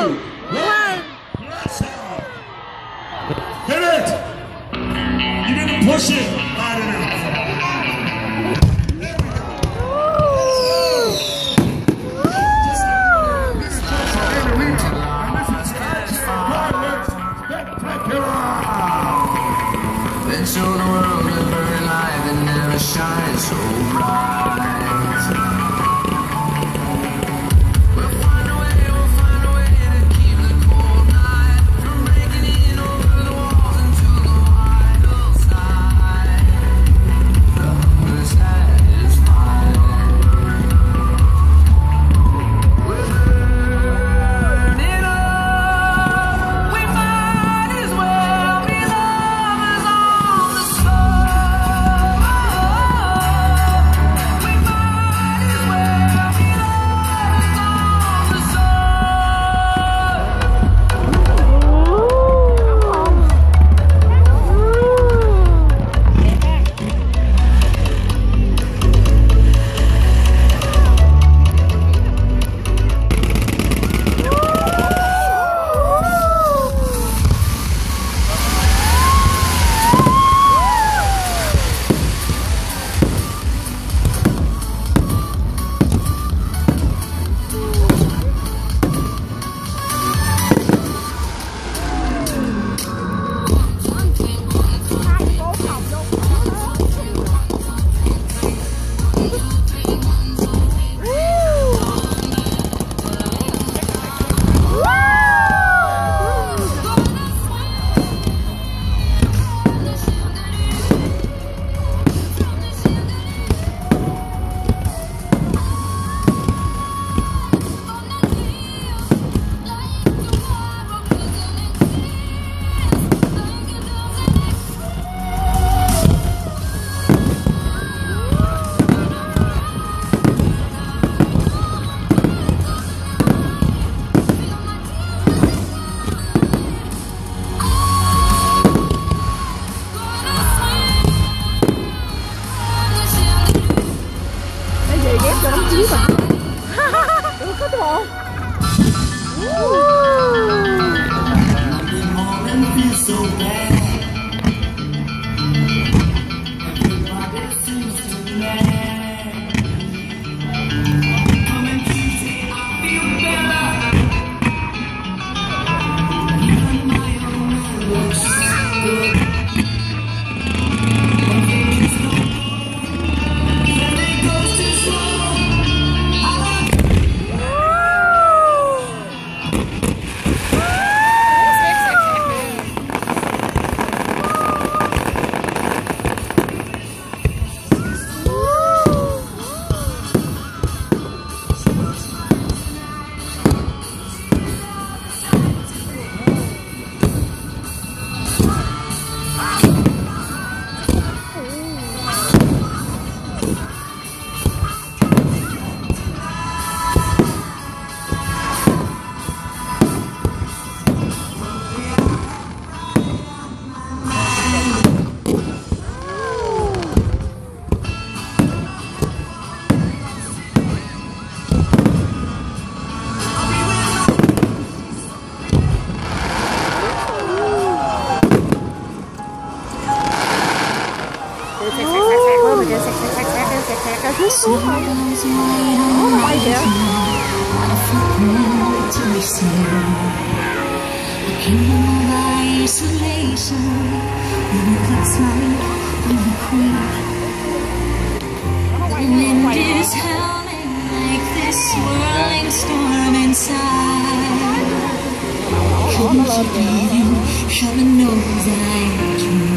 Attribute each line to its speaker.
Speaker 1: 1.
Speaker 2: Hit it! You didn't push it hard enough.
Speaker 3: Then show the world a very light that never shines so bright. We'll find a way to keep the cold night from breaking in over the walls into the wild side. The hunger satisfied. We're burning up. We might as well be lovers on the soul. We might as well be lovers on the
Speaker 1: Về ghép cho nó chí mà. Được hết rồi.
Speaker 4: Wind is howling like this swirling storm inside. Couldn't keep beating, heaven knows I dream.